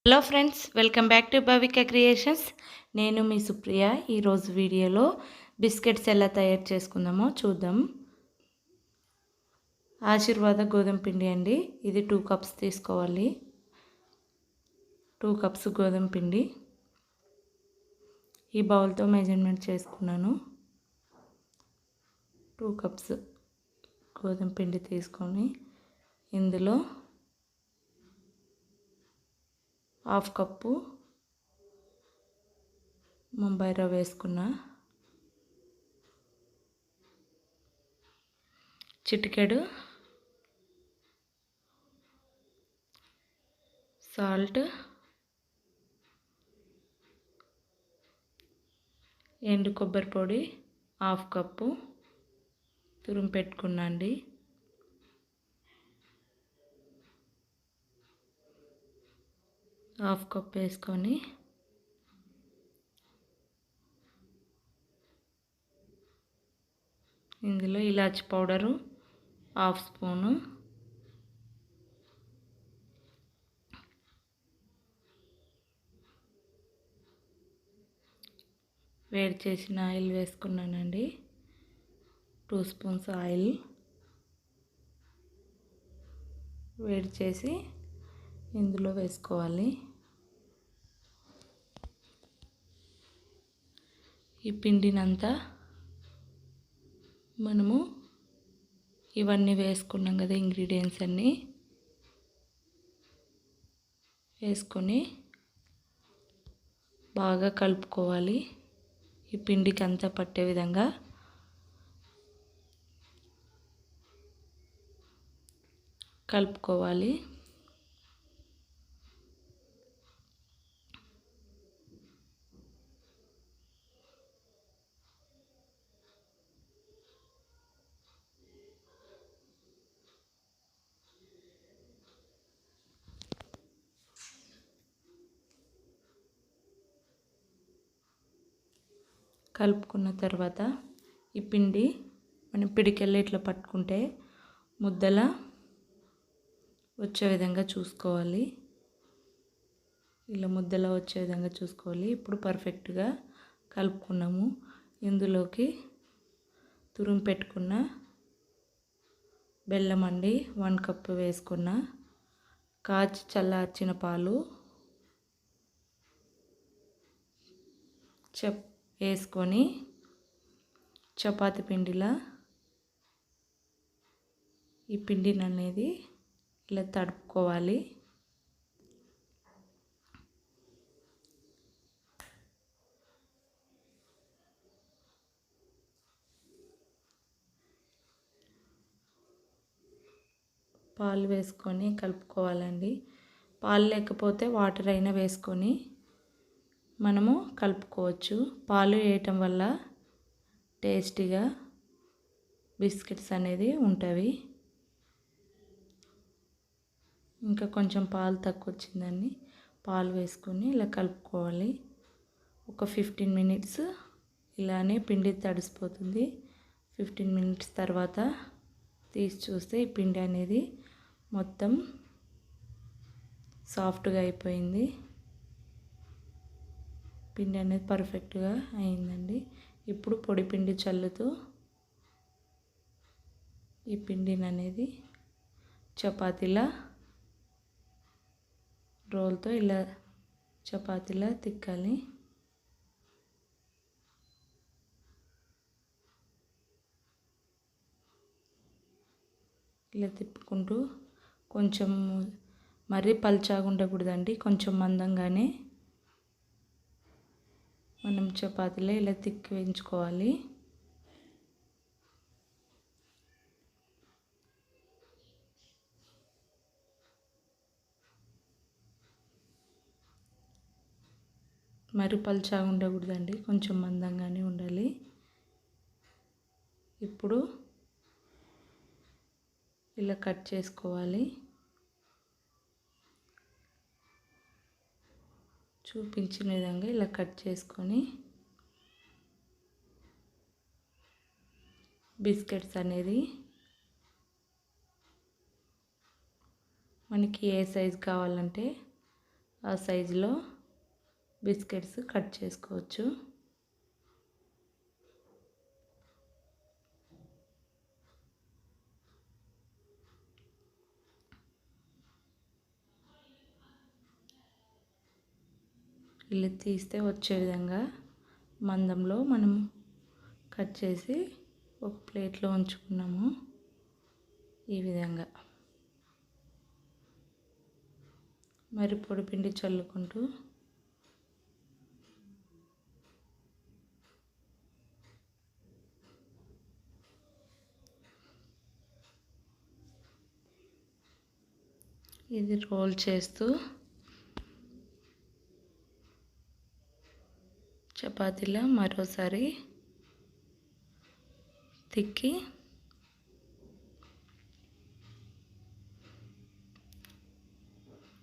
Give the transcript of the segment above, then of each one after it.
Hello friends, welcome back to Bhavika creations. నేను మీ సుప్రియ. ఈరోజు వీడియోలో బిస్కెట్స్ ఎలా తయారు చేసుకుందామో చూద్దాం. ఆశీర్వాద గోధుమ పిండి అండి. ఇది 2 కప్స్ తీసుకోవాలి. 2 కప్స్ గోధుమ పిండి ఈ బౌల్తో మెజర్మెంట్ చేసుకున్నాను. 2 కప్స్ గోధుమ పిండి తీసుకొని ఇందులో 1/2 కప్పు ముంబై రవ్వ వేసుకున్నా. చిటికెడు సాల్ట్, ఎండు కొబ్బరి పొడి 1/2 కప్పు తురుము పెట్టుకున్నా అండి. హాఫ్ కప్ వేసుకొని ఇందులో ఇలాచి పౌడరు 1/2 స్పూను, వేడి చేసిన ఆయిల్ వేసుకున్నానండి. 2 స్పూన్స్ ఆయిల్ వేడి చేసి ఇందులో వేసుకోవాలి. ఈ పిండినంతా మనము ఇవన్నీ వేసుకున్నాం కదా, ఇంగ్రీడియంట్స్ అన్నీ వేసుకొని బాగా కలుపుకోవాలి. ఈ పిండికి అంతా పట్టే విధంగా కలుపుకోవాలి. కలుపుకున్న తర్వాత ఈ పిండి మనం పిడికెళ్ళి ఇట్లా పట్టుకుంటే ముద్దల వచ్చే విధంగా చూసుకోవాలి. ఇలా ముద్దలా వచ్చే విధంగా చూసుకోవాలి. ఇప్పుడు పర్ఫెక్ట్గా కలుపుకున్నాము. ఇందులోకి తురుము పెట్టుకున్న బెల్లం అండి 1 కప్పు వేసుకున్న, కాచి చల్లార్చిన పాలు వేసుకొని చపాతీ పిండిలా ఈ పిండిని అనేది ఇలా తడుపుకోవాలి. పాలు వేసుకొని కలుపుకోవాలండి. పాలు లేకపోతే వాటర్ అయినా వేసుకొని మనము కలుపుకోవచ్చు. పాలు వేయటం వల్ల టేస్టీగా బిస్కెట్స్ అనేది ఉంటుంది. ఇంకా కొంచెం పాలు తక్కువ వచ్చిందని పాలు వేసుకొని ఇలా కలుపుకోవాలి. ఒక 15 మినిట్స్ ఇలానే పిండి తడిసిపోతుంది. 15 మినిట్స్ తర్వాత తీసి చూస్తే ఈ పిండి అనేది మొత్తం సాఫ్ట్గా అయిపోయింది. పిండి అనేది పర్ఫెక్ట్గా అయిందండి. ఇప్పుడు పొడి పిండి చల్లుతూ ఈ పిండిని అనేది చపాతీలా రోల్తో ఇలా చపాతీలా తిక్కాలి. ఇలా తిప్పుకుంటూ కొంచెం మరీ పల్చాగా ఉండకూడదండి, కొంచెం మందంగానే మనం చపాతీలో ఇలా తిక్కి వేయించుకోవాలి. మరి పల్చాగా ఉండకూడదండి, కొంచెం మందంగానే ఉండాలి. ఇప్పుడు ఇలా కట్ చేసుకోవాలి. చూపించిన విధంగా ఇలా కట్ చేసుకొని బిస్కెట్స్ అనేది మనకి ఏ సైజు కావాలంటే ఆ సైజులో బిస్కెట్స్ కట్ చేసుకోవచ్చు. ఇలా తీస్తే వచ్చే విధంగా మందంలో మనం కట్ చేసి ఒక ప్లేట్లో ఉంచుకున్నాము. ఈ విధంగా మరి పొడిపిండి చల్లుకుంటూ ఇది రోల్ చేస్తూ చపాతీలా మరోసారి తిక్కి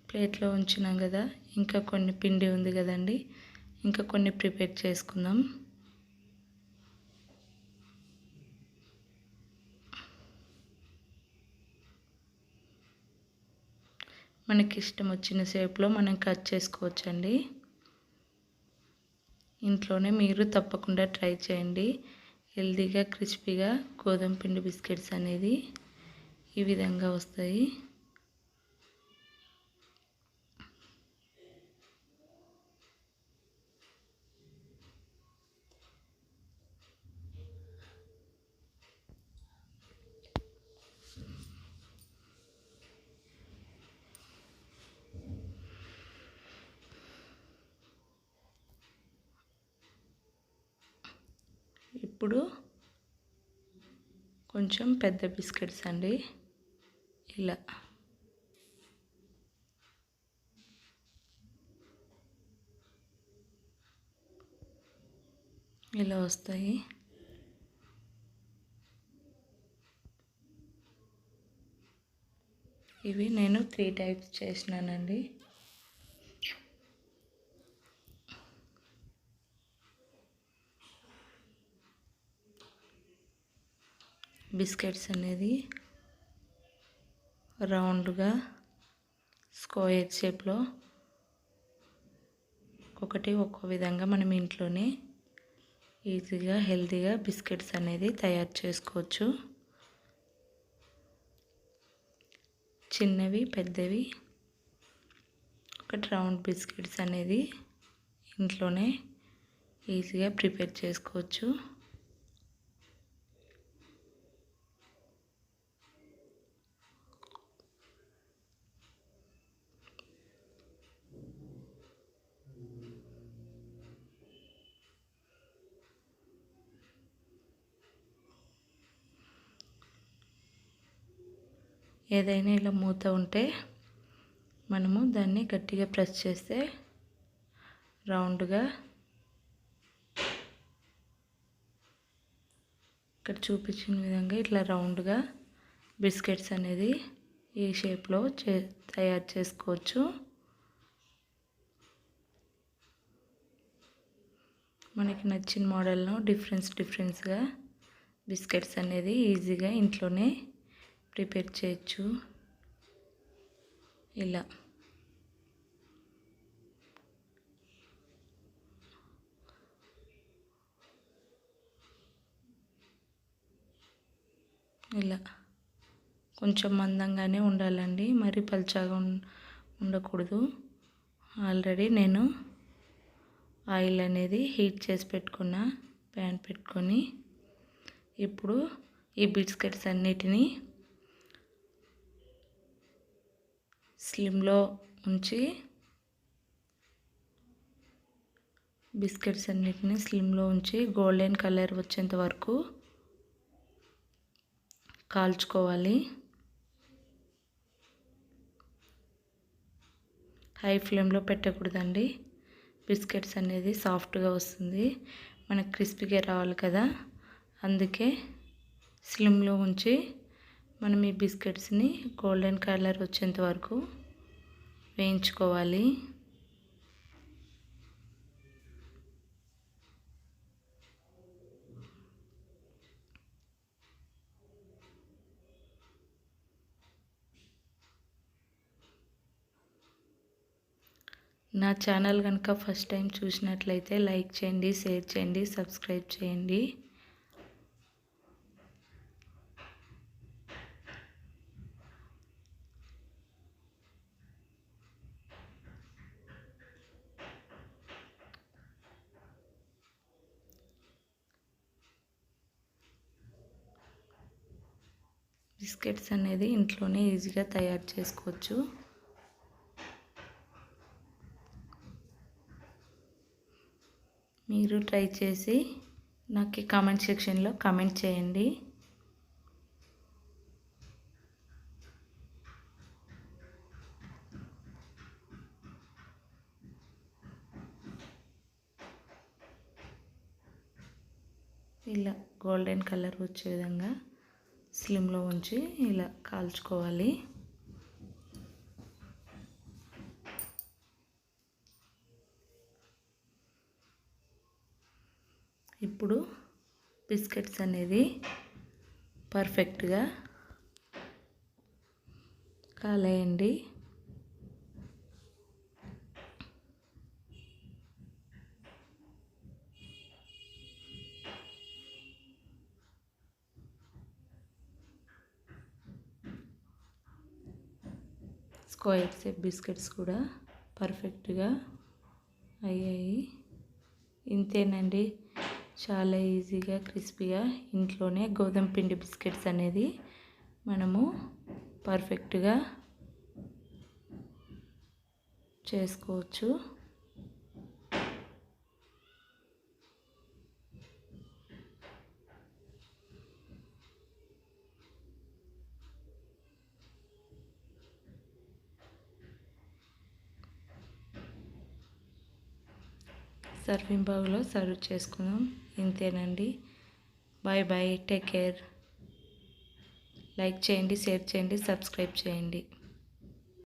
ప్లేట్లో ఉంచినాం కదా, ఇంకా కొన్ని పిండి ఉంది కదండి, ఇంకా కొన్ని ప్రిపేర్ చేసుకుందాం. మనకి ఇష్టం వచ్చిన షేప్లో మనం కట్ చేసుకోవచ్చండి. ఇంట్లోనే మీరు తప్పకుండా ట్రై చేయండి. హెల్తీగా క్రిస్పీగా గోధుమ పిండి బిస్కెట్స్ అనేది ఈ విధంగా వస్తాయి. ఇప్పుడు కొంచెం పెద్ద బిస్కెట్స్ అండి, ఇలా వస్తాయి. ఇవి నేను 3 టైప్స్ చేసినానండి. బిస్కెట్స్ అనేది రౌండ్గా స్క్వేర్ షేప్లో ఒక్కో విధంగా మనం ఇంట్లోనే ఈజీగా హెల్తీగా బిస్కెట్స్ అనేది తయారు చేసుకోవచ్చు. చిన్నవి పెద్దవి ఒకటి రౌండ్ బిస్కెట్స్ అనేది ఇంట్లోనే ఈజీగా ప్రిపేర్ చేసుకోవచ్చు. ఏదైనా ఇలా మూత ఉంటే మనము దాన్ని గట్టిగా ప్రెస్ చేస్తే రౌండ్గా ఇక్కడ చూపించిన విధంగా ఇట్లా రౌండ్గా బిస్కెట్స్ అనేది ఈ షేప్లో తయారు చేసుకోవచ్చు. మనకి నచ్చిన మోడల్లో డిఫరెన్స్గా బిస్కెట్స్ అనేది ఈజీగా ఇంట్లోనే ప్రిపేర్ చేయొచ్చు. ఇలా కొంచెం మందంగానే ఉండాలండి, మరి పల్చగా ఉండకూడదు. ఆల్రెడీ నేను ఆయిల్ అనేది హీట్ చేసి పెట్టుకున్న ప్యాన్ పెట్టుకొని ఇప్పుడు ఈ బిస్కెట్స్ అన్నిటినీ స్లిమ్లో ఉంచి గోల్డెన్ కలర్ వచ్చేంత వరకు కాల్చుకోవాలి. హై ఫ్లేమ్లో పెట్టకూడదండి, బిస్కెట్స్ అనేది సాఫ్ట్గా వస్తుంది, మనకు క్రిస్పీగా రావాలి కదా, అందుకే స్లిమ్లో ఉంచి మనం ఈ బిస్కెట్స్ని గోల్డెన్ కలర్ వచ్చేంత వరకు వేయించుకోవాలి. నా ఛానల్ కనుక ఫస్ట్ టైం చూసినట్లయితే లైక్ చేయండి, షేర్ చేయండి, సబ్స్క్రైబ్ చేయండి. బిస్కెట్స్ అనేది ఇంట్లోనే ఈజీగా తయారు చేసుకోవచ్చు. మీరు ట్రై చేసి నాకు కామెంట్ సెక్షన్లో కామెంట్ చేయండి. ఇలా గోల్డెన్ కలర్ వచ్చే విధంగా స్లిమ్లో ఉంచి ఇలా కాల్చుకోవాలి. ఇప్పుడు బిస్కెట్స్ అనేది పర్ఫెక్ట్గా కాలేయండి. స్క్వేర్ షేప్ బిస్కెట్స్ కూడా పర్ఫెక్ట్గా అయ్యాయి. ఇంతేనండి, చాలా ఈజీగా క్రిస్పీగా ఇంట్లోనే గోధుమ పిండి బిస్కెట్స్ అనేది మనము పర్ఫెక్ట్గా చేసుకోవచ్చు. సర్వింగ్ బౌల్లో సర్వ్ చేసుకుందాం. ఇంతేనండి. Bye bye, take care. Like చేయండి, షేర్ చేయండి, సబ్స్క్రైబ్ చేయండి.